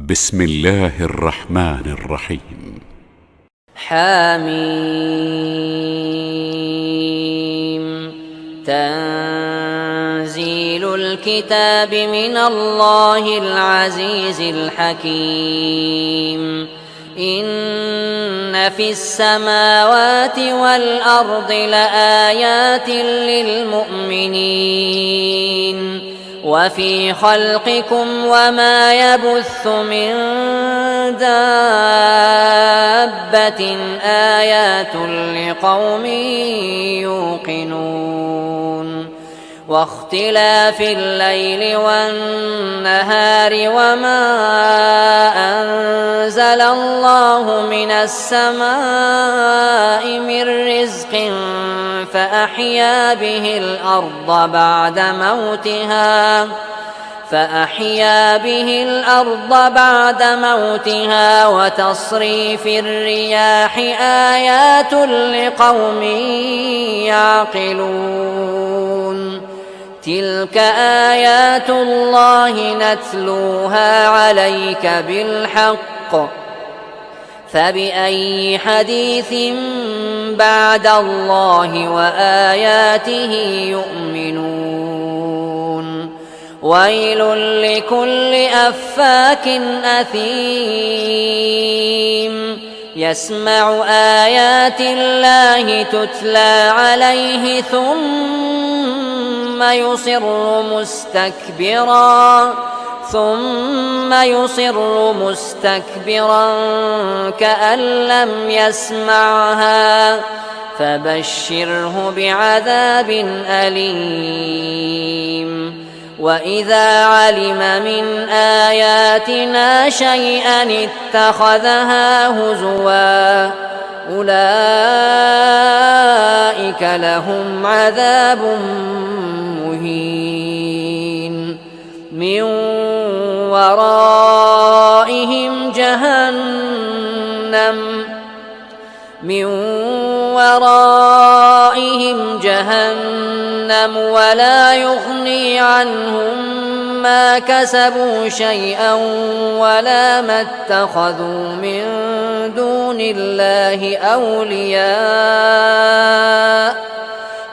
بسم الله الرحمن الرحيم. حميم. تنزيل الكتاب من الله العزيز الحكيم. إن في السماوات والأرض لآيات للمؤمنين وفي خلقكم وما يبث من دابة آيات لقوم يوقنون. واختلاف الليل والنهار وما أنزل الله من السماء من رزق فأحيا به الأرض بعد موتها وتصريف الرياح آيات لقوم يعقلون. تلك آيات الله نتلوها عليك بالحق فبأي حديث بعد الله وآياته يؤمنون. ويل لكل أفاك أثيم يسمع آيات الله تتلى عليه ثم يصر مستكبرا كأن لم يسمعها فبشره بعذاب أليم. وإذا علم من آياتنا شيئا اتخذها هزوا أولئك لهم عذاب مهين. من ورائهم جهنم ولا يغني عنهم ما كسبوا شيئا ولا ما اتخذوا من دون الله أولياء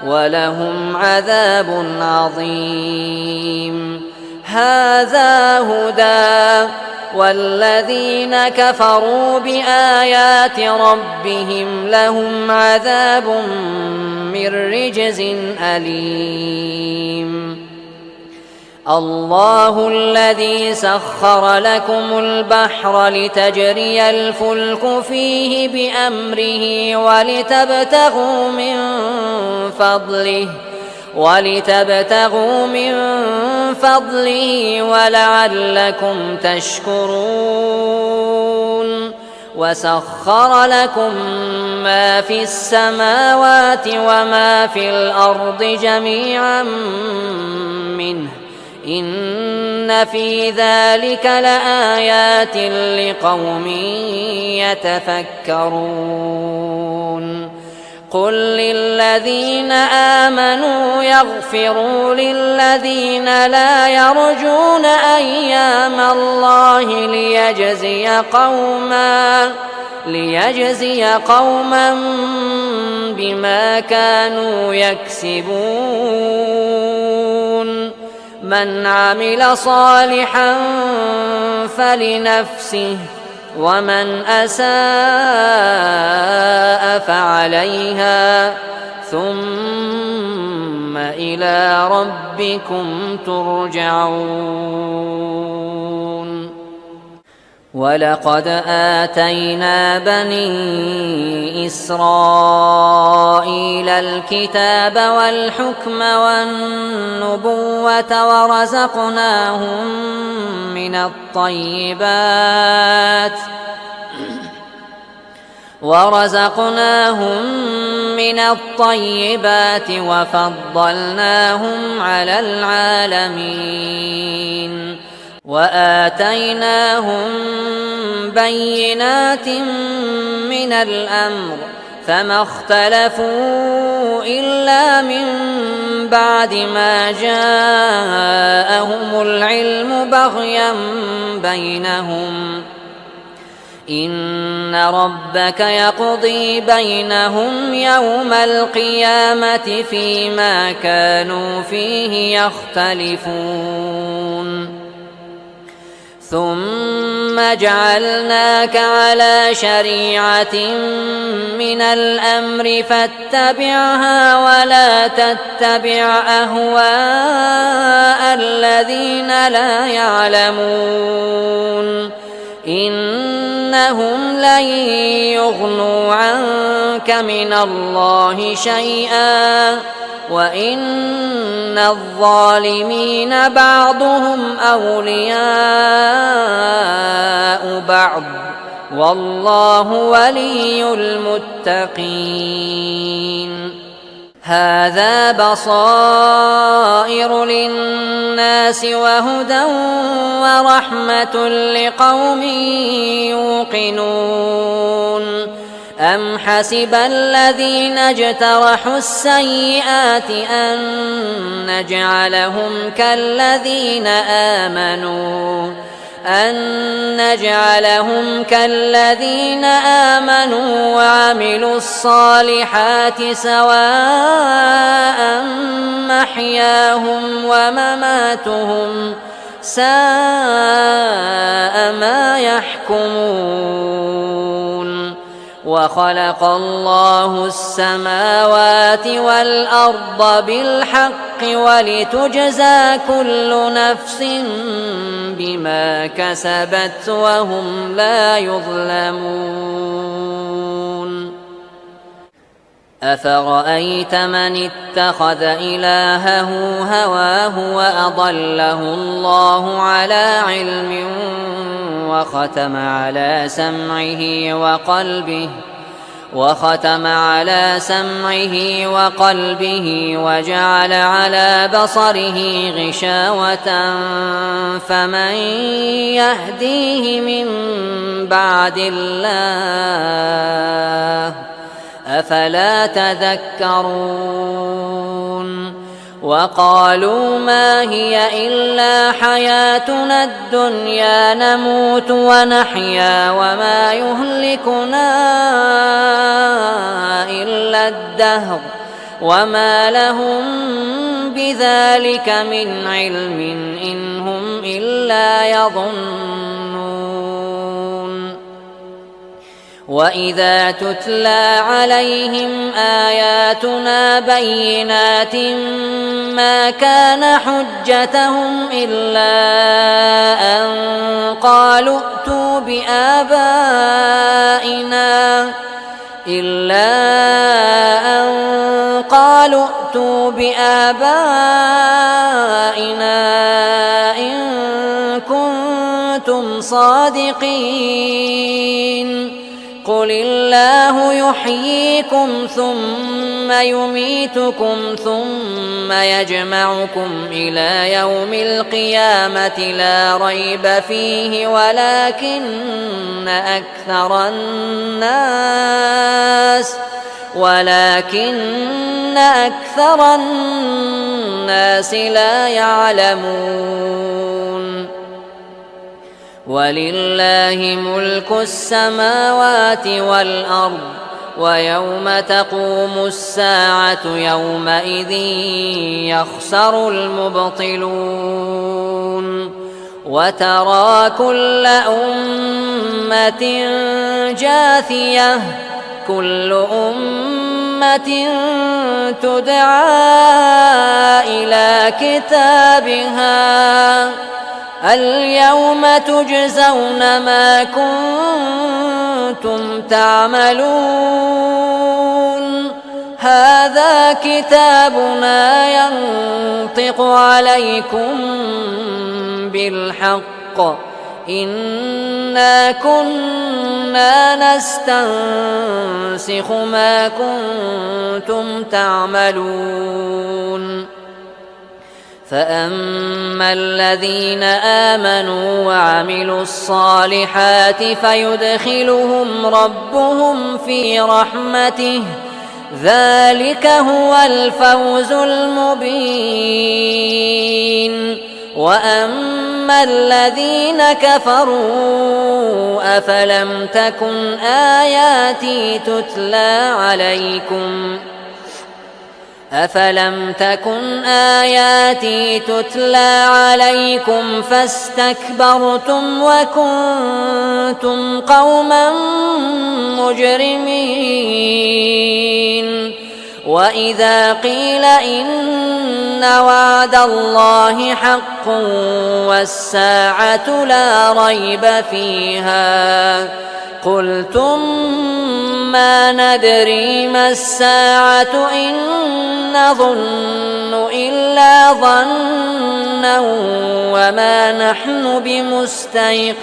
ولهم عذاب عظيم. هذا هدى والذين كفروا بآيات ربهم لهم عذاب من رجز أليم. الله الذي سخر لكم البحر لتجري الفلك فيه بأمره ولتبتغوا من فضله ولعلكم تشكرون. وسخر لكم ما في السماوات وما في الأرض جميعا منه إن في ذلك لآيات لقوم يتفكرون. قل للذين آمنوا يغفروا للذين لا يرجون أيام الله ليجزي قوما بما كانوا يكسبون. من عمل صالحا فلنفسه ومن أساء فعليها ثم إلى ربكم ترجعون. ولقد آتينا بني إسرائيل الكتاب والحكم والنبوة ورزقناهم من الطيبات وفضلناهم على العالمين. وآتيناهم بينات من الأمر فما اختلفوا إلا من بعد ما جاءهم العلم بغيا بينهم إن ربك يقضي بينهم يوم القيامة فيما كانوا فيه يختلفون ثم جعلناك على شريعة من الأمر فاتبعها ولا تتبع أهواء الذين لا يعلمون إنهم لن يغنوا عنك من الله شيئا وإن الظالمين بعضهم أولياء بعض والله ولي المتقين هذا بصائر للناس وهدى ورحمة لقوم يوقنون أم حسب الذين اجترحوا السيئات أن نجعلهم كالذين آمنوا وعملوا الصالحات سواء محياهم ومماتهم ساء ما يحكمون وخلق الله السماوات والأرض بالحق ولتجزى كل نفس بما كسبت وهم لا يظلمون أفرأيت من اتخذ إلهه هواه وأضله الله على علم وختم على سمعه وقلبه وجعل على بصره غشاوة فمن يهديه من بعد الله أفلا تذكرون وقالوا ما هي إلا حياتنا الدنيا نموت ونحيا وما يهلكنا إلا الدهر وما لهم بذلك من علم إن هم إلا يظنون وإذا تتلى عليهم آياتنا بينات ما كان حجتهم إلا أن قالوا ائتوا بآبائنا إن كنتم صادقين قل الله يحييكم ثم يميتكم ثم يجمعكم إلى يوم القيامة لا ريب فيه ولكن أكثر الناس لا يعلمون ولله ملك السماوات والأرض ويوم تقوم الساعة يومئذ يخسر المبطلون وترى كل أمة جاثية كل أمة تدعى إلى كتابها اليوم تجزون ما كنتم تعملون هذا كتابنا ينطق عليكم بالحق إنا كنا نستنسخ ما كنتم تعملون فأما الذين آمنوا وعملوا الصالحات فيدخلهم ربهم في رحمته ذلك هو الفوز المبين. وأما الذين كفروا أفلم تكن آياتي تتلى عليكم فاستكبرتم وكنتم قوما مجرمين. وإذا قيل إن وعد الله حق والساعة لا ريب فيها قلتم ما ندري ما الساعة إن نظن إلا ظنا وما نحن بمستيقنين.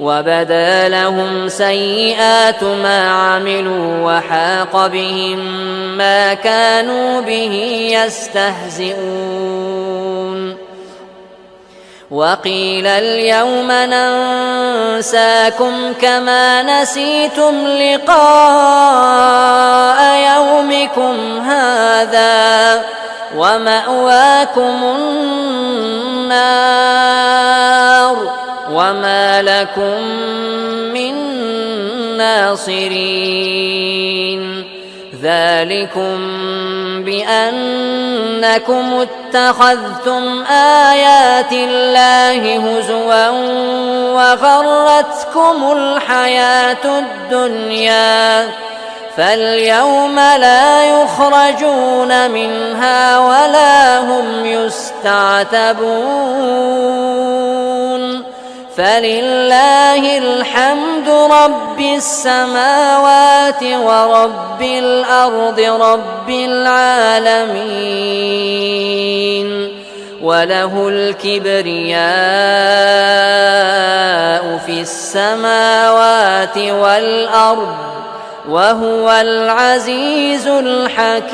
وبدا لهم سيئات ما عملوا وحاق بهم ما كانوا به يستهزئون. وقيل اليوم ننساكم كما نسيتم لقاء يومكم هذا ومأواكم النار وما لكم من ناصرين. ذلكم بأنكم اتخذتم آيات الله هزوا وغرتكم الحياة الدنيا فاليوم لا يخرجون منها ولا هم يستعتبون. فلله الحمد رب السماوات ورب الأرض رب العالمين وله الكبرياء في السماوات والأرض وهو العزيز الحكيم.